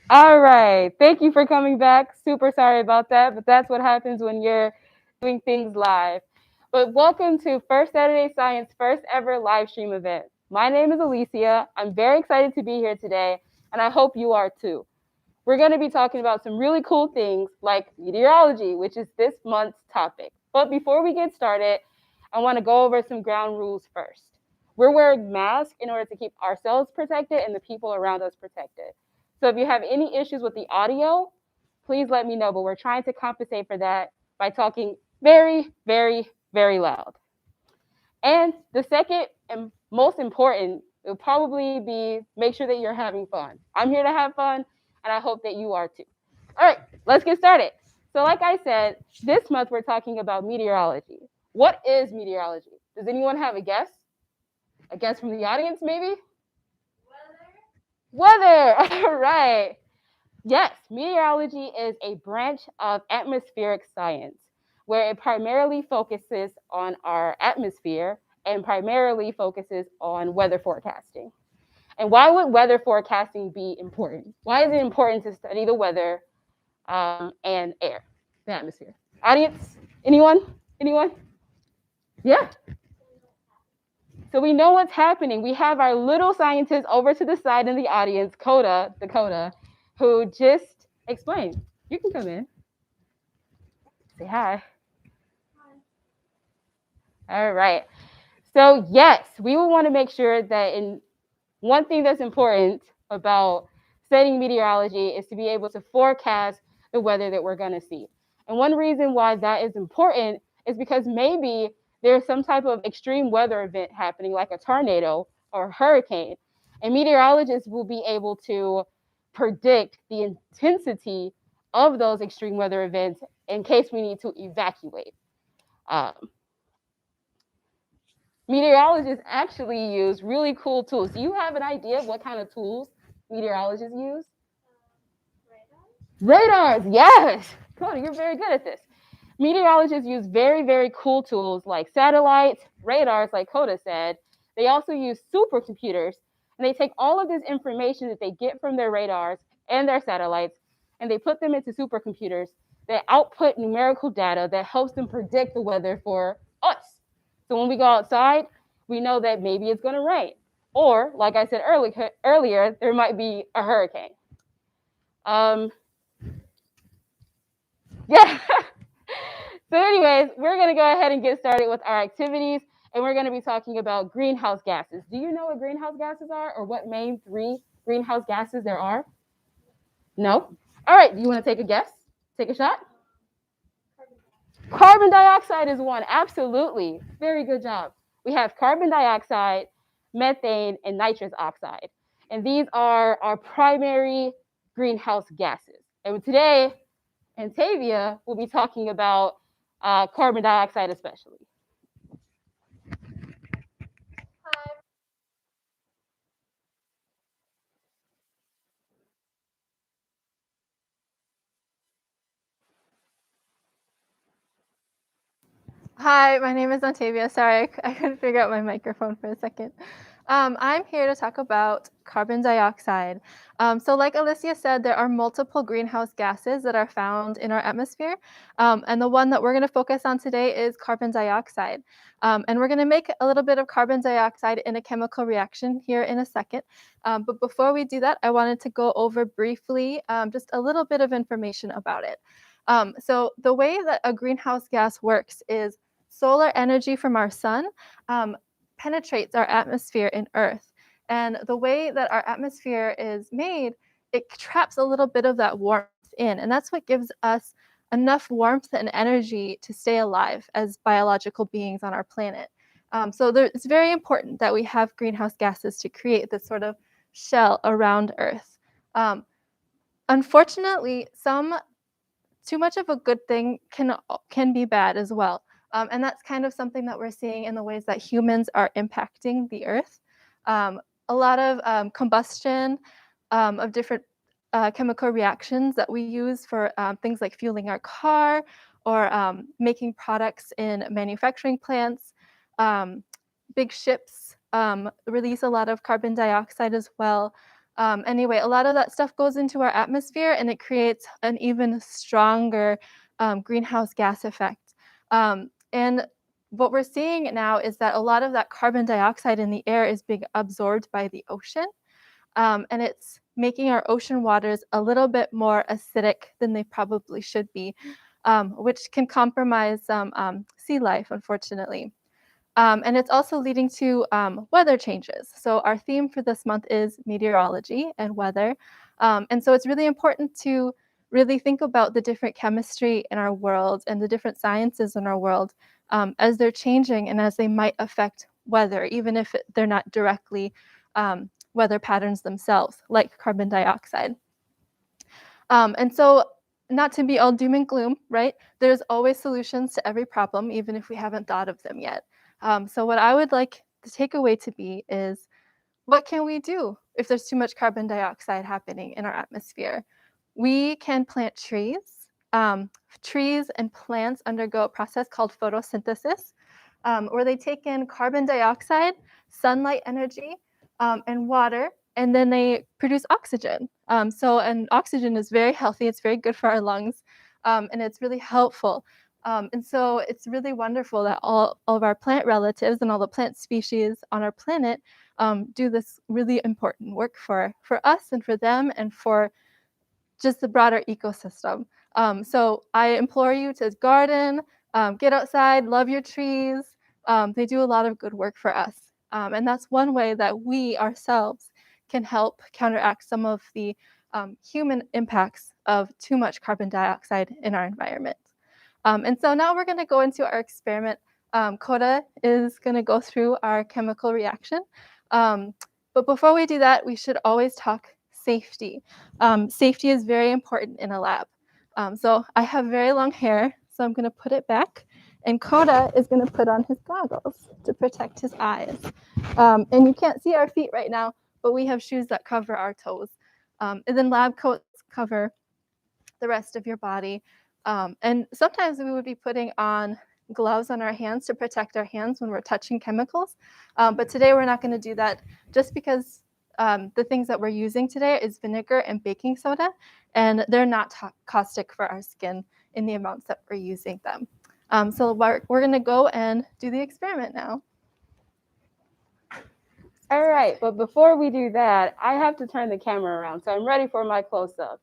All right. Thank you for coming back. Super sorry about that, but that's what happens when you're doing things live. But welcome to First Saturday Science first ever live stream event. My name is Alyssia. I'm very excited to be here today, and I hope you are too. We're going to be talking about some really cool things like meteorology, which is this month's topic. But before we get started, I want to go over some ground rules first. We're wearing masks in order to keep ourselves protected and the people around us protected. So if you have any issues with the audio, please let me know. But we're trying to compensate for that by talking very, very, very loud. And the second and most important will probably be make sure that you're having fun. I'm here to have fun, and I hope that you are too. All right, let's get started. So, like I said, this month we're talking about meteorology. What is meteorology? Does anyone have a guess? A guess from the audience, maybe? Weather. All right. Yes, meteorology is a branch of atmospheric science where it primarily focuses on our atmosphere and primarily focuses on weather forecasting. And why would weather forecasting be important? Why is it important to study the weather and air, the atmosphere? Audience, anyone? Anyone? Yeah. So we know what's happening. We have our little scientist over to the side in the audience, Kota, Dakota, who just explained. You can come in. Say hi. All right. So yes, we will want to make sure that in one thing that's important about studying meteorology is to be able to forecast the weather that we're going to see. And one reason why that is important is because maybe there's some type of extreme weather event happening, like a tornado or a hurricane. And meteorologists will be able to predict the intensity of those extreme weather events in case we need to evacuate. Um, Meteorologists actually use really cool tools. Do you have an idea of what kind of tools meteorologists use? Radars, yes. Coda, you're very good at this. Meteorologists use very, very cool tools like satellites, radars, like Kota said. They also use supercomputers, and they take all of this information that they get from their radars and their satellites, and they put them into supercomputers that output numerical data that helps them predict the weather for us. So when we go outside, we know that maybe it's going to rain, or like I said earlier, there might be a hurricane. Um, yeah. So, anyways, we're going to go ahead and get started with our activities, and we're going to be talking about greenhouse gases. Do you know what greenhouse gases are, or what main three greenhouse gases there are? No? All right, you want to take a guess? Take a shot? Carbon dioxide is one, absolutely. Very good job. We have carbon dioxide, methane, and nitrous oxide. And these are our primary greenhouse gases. And today, Antavia will be talking about carbon dioxide especially. Hi, my name is Antavia. Sorry, I couldn't figure out my microphone for a second. I'm here to talk about carbon dioxide. So like Alyssia said, there are multiple greenhouse gases that are found in our atmosphere. And the one that we're going to focus on today is carbon dioxide. And we're going to make a little bit of carbon dioxide in a chemical reaction here in a second. But before we do that, I wanted to go over briefly just a little bit of information about it. So the way that a greenhouse gas works is solar energy from our sun penetrates our atmosphere in Earth. And the way that our atmosphere is made, it traps a little bit of that warmth in. And that's what gives us enough warmth and energy to stay alive as biological beings on our planet. So it's very important that we have greenhouse gases to create this sort of shell around Earth. Unfortunately, too much of a good thing can be bad as well. And that's kind of something that we're seeing in the ways that humans are impacting the Earth. A lot of combustion of different chemical reactions that we use for things like fueling our car or making products in manufacturing plants. Big ships release a lot of carbon dioxide as well. Anyway, a lot of that stuff goes into our atmosphere, and it creates an even stronger greenhouse gas effect. And what we're seeing now is that a lot of that carbon dioxide in the air is being absorbed by the ocean, and it's making our ocean waters a little bit more acidic than they probably should be, which can compromise sea life, unfortunately. And it's also leading to weather changes. So our theme for this month is meteorology and weather. And so it's really important to really think about the different chemistry in our world and the different sciences in our world as they're changing and as they might affect weather, even if they're not directly weather patterns themselves, like carbon dioxide. And so not to be all doom and gloom, right? There's always solutions to every problem, even if we haven't thought of them yet. So what I would like the takeaway to be is, what can we do if there's too much carbon dioxide happening in our atmosphere? We can plant trees. Trees and plants undergo a process called photosynthesis, where they take in carbon dioxide, sunlight energy, and water, and then they produce oxygen. And oxygen is very healthy. It's very good for our lungs, and it's really helpful. And so it's really wonderful that all of our plant relatives and all the plant species on our planet do this really important work for us and for them and for just the broader ecosystem. So I implore you to garden, get outside, love your trees. They do a lot of good work for us. And that's one way that we ourselves can help counteract some of the human impacts of too much carbon dioxide in our environment. And so now we're going to go into our experiment. Kota is going to go through our chemical reaction. But before we do that, we should always talk safety. Safety is very important in a lab. So I have very long hair, so I'm going to put it back. And Kota is going to put on his goggles to protect his eyes. And you can't see our feet right now, but we have shoes that cover our toes. And then lab coats cover the rest of your body. And sometimes we would be putting on gloves on our hands to protect our hands when we're touching chemicals. But today we're not going to do that, just because the things that we're using today is vinegar and baking soda, and they're not caustic for our skin in the amounts that we're using them. So we're going to go and do the experiment now. All right, but before we do that, I have to turn the camera around, so I'm ready for my close-up.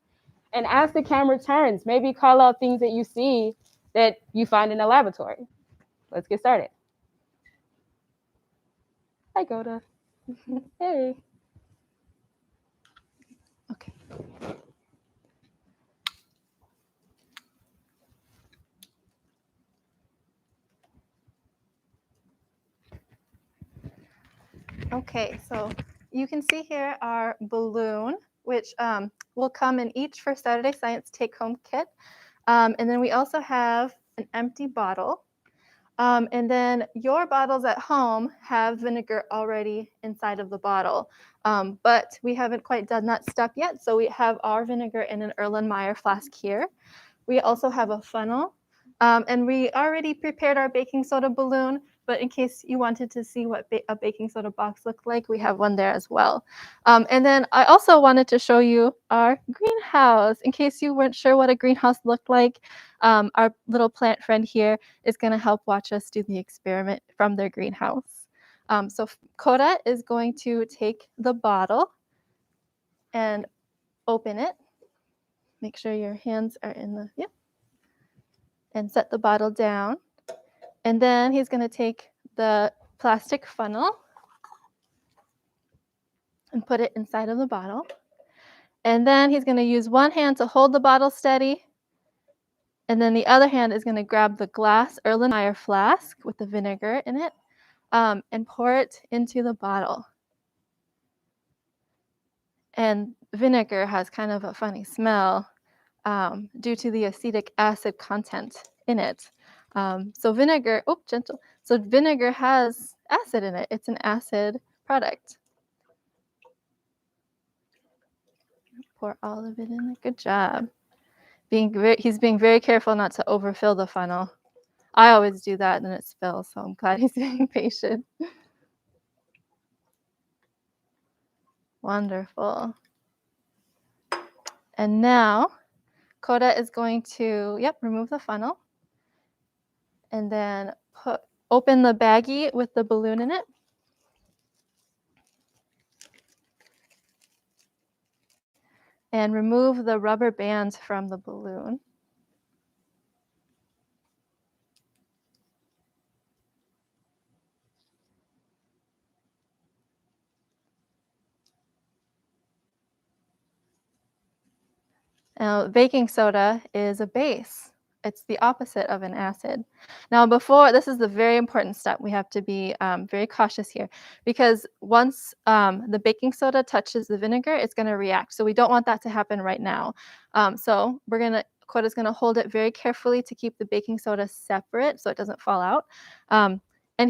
And as the camera turns, maybe call out things that you see that you find in a laboratory. Let's get started. Hi, Kota. Hey. Okay. Okay, so you can see here our balloon, which will come in each First Saturday Science take-home kit. And then we also have an empty bottle. And then your bottles at home have vinegar already inside of the bottle. But we haven't quite done that step yet, so we have our vinegar in an Erlenmeyer flask here. We also have a funnel. And we already prepared our baking soda balloon, but in case you wanted to see what a baking soda box looked like, we have one there as well. And then I also wanted to show you our greenhouse. In case you weren't sure what a greenhouse looked like, our little plant friend here is going to help watch us do the experiment from their greenhouse. So Kota is going to take the bottle and open it. Make sure your hands are in the, yep. And set the bottle down. And then he's going to take the plastic funnel and put it inside of the bottle. And then he's going to use one hand to hold the bottle steady. And then the other hand is going to grab the glass Erlenmeyer flask with the vinegar in it and pour it into the bottle. And vinegar has kind of a funny smell due to the acetic acid content in it. So vinegar, oh, gentle. So vinegar has acid in it. It's an acid product. Pour all of it in there. Good job. He's being very careful not to overfill the funnel. I always do that and then it spills, so I'm glad he's being patient. Wonderful. And now Kota is going to, remove the funnel. And then open the baggie with the balloon in it. And remove the rubber bands from the balloon. Now, baking soda is a base. It's the opposite of an acid. Now, this is the very important step. We have to be very cautious here because once the baking soda touches the vinegar, it's going to react. So we don't want that to happen right now. So Kota's going to hold it very carefully to keep the baking soda separate so it doesn't fall out. And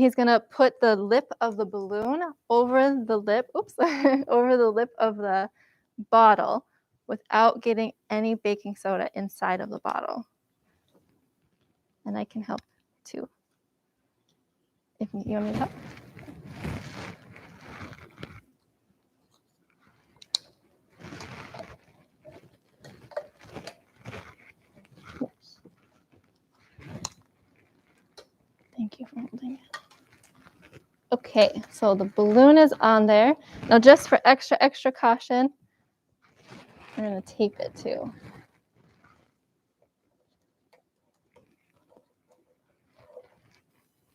he's going to put the lip of the balloon over the lip, over the lip of the bottle without getting any baking soda inside of the bottle. And I can help too, if you want me to help. Yes. Thank you for holding it. Okay, so the balloon is on there. Now just for extra caution, we're going to tape it too.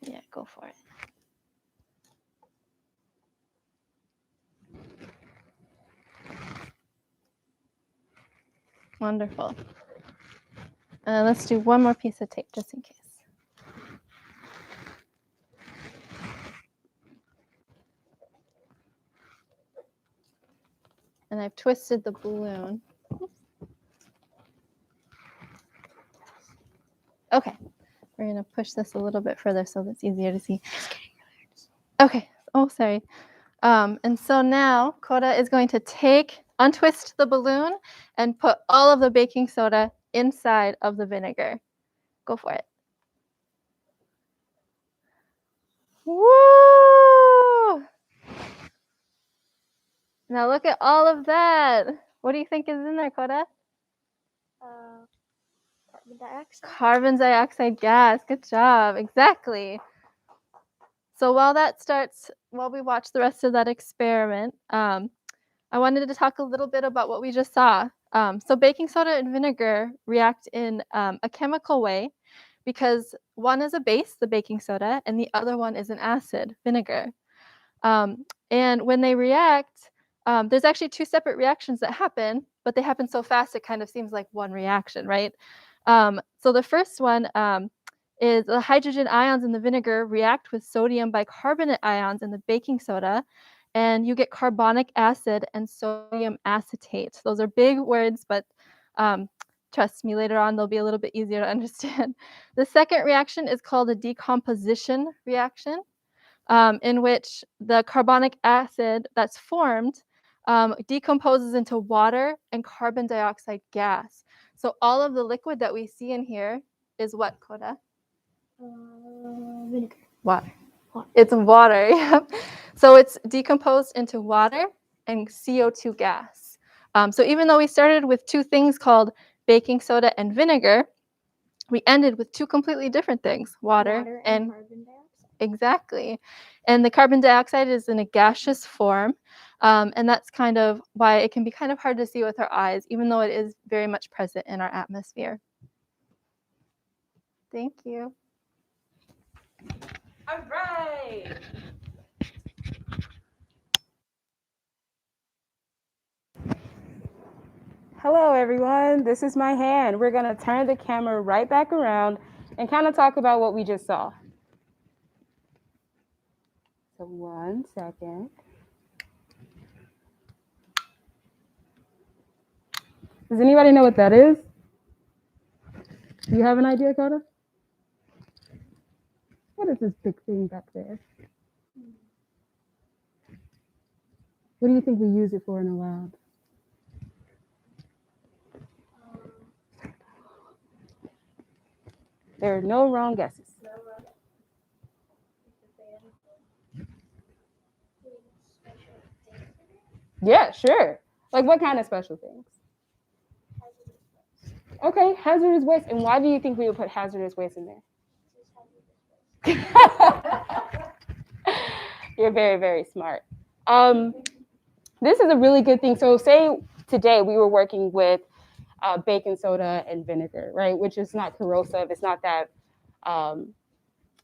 Yeah, go for it. Wonderful. Let's do one more piece of tape just in case. And I've twisted the balloon. Okay, we're going to push this a little bit further so it's easier to see. Okay, oh, sorry. And so now Kota is going to untwist the balloon and put all of the baking soda inside of the vinegar. Go for it. Woo! Now look at all of that. What do you think is in there, Kota? Carbon dioxide. Carbon dioxide gas. Good job. Exactly. So while we watch the rest of that experiment, I wanted to talk a little bit about what we just saw. So baking soda and vinegar react in a chemical way because one is a base, the baking soda, and the other one is an acid, vinegar. And when they react, there's actually two separate reactions that happen, but they happen so fast it kind of seems like one reaction, right? So the first one is the hydrogen ions in the vinegar react with sodium bicarbonate ions in the baking soda, and you get carbonic acid and sodium acetate. Those are big words, but trust me, later on they'll be a little bit easier to understand. The second reaction is called a decomposition reaction, in which the carbonic acid that's formed decomposes into water and carbon dioxide gas. So all of the liquid that we see in here is what, Kota? Vinegar. Water. It's water, yeah. So it's decomposed into water and CO2 gas. So even though we started with two things called baking soda and vinegar, we ended with two completely different things, water and carbon dioxide. Exactly. And the carbon dioxide is in a gaseous form, and that's kind of why it can be kind of hard to see with our eyes, even though it is very much present in our atmosphere. Thank you. All right. Hello, everyone. This is my hand. We're going to turn the camera right back around and kind of talk about what we just saw. So 1 second. Does anybody know what that is? Do you have an idea, Kota? What is this big thing back there? What do you think we use it for in a lab? There are no wrong guesses. Yeah, sure. Like what kind of special things? Okay, hazardous waste. And why do you think we would put hazardous waste in there? You're very, very smart. Um, this is a really good thing. So, say today we were working with baking soda and vinegar, right? Which is not corrosive. It's not that um,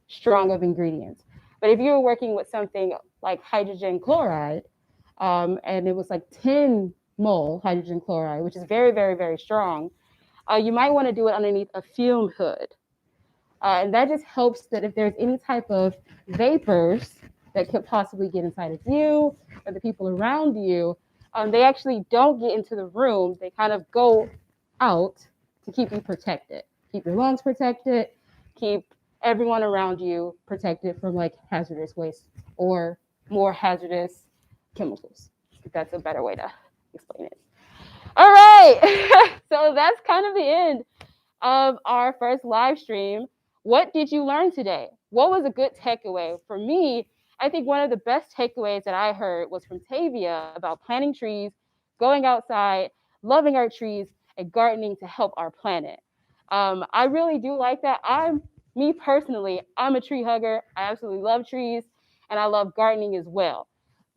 strong of ingredients. But if you were working with something like hydrogen chloride, and it was like 10 mole hydrogen chloride, which is very, very, very strong, you might want to do it underneath a fume hood. And that just helps that if there's any type of vapors that could possibly get inside of you or the people around you, they actually don't get into the room. They kind of go out to keep you protected, keep your lungs protected, keep everyone around you protected from like hazardous waste or more hazardous chemicals. If that's a better way to explain it. All right. So that's kind of the end of our first live stream. What did you learn today? What was a good takeaway? For me, I think one of the best takeaways that I heard was from Tavia about planting trees, going outside, loving our trees, and gardening to help our planet. I really do like that. Me personally, I'm a tree hugger. I absolutely love trees, and I love gardening as well.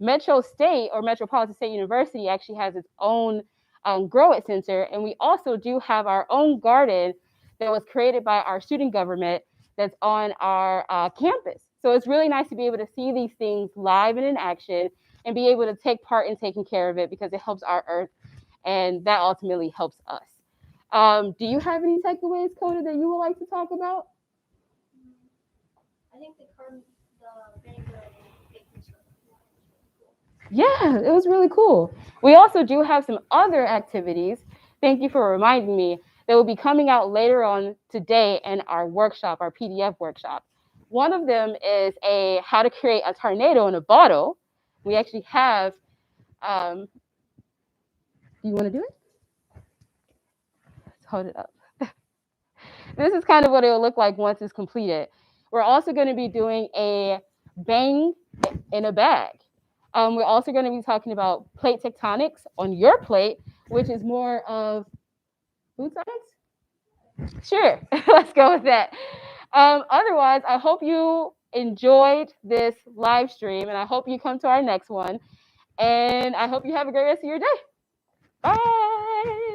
Metro State or Metropolitan State University actually has its own Grow It Center, and we also do have our own garden that was created by our student government that's on our campus. So it's really nice to be able to see these things live and in action and be able to take part in taking care of it because it helps our earth and that ultimately helps us. Do you have any takeaways, Kota, that you would like to talk about? I think the vinegar and baking soda. Yeah, it was really cool. We also do have some other activities. Thank you for reminding me. That will be coming out later on today in our workshop, our PDF workshop. One of them is a how to create a tornado in a bottle. We actually have. Do you want to do it? Let's hold it up. This is kind of what it will look like once it's completed. We're also going to be doing a bang in a bag. We're also going to be talking about plate tectonics on your plate, which is more of food science. Sure, let's go with that. Otherwise, I hope you enjoyed this live stream, and I hope you come to our next one. And I hope you have a great rest of your day. Bye.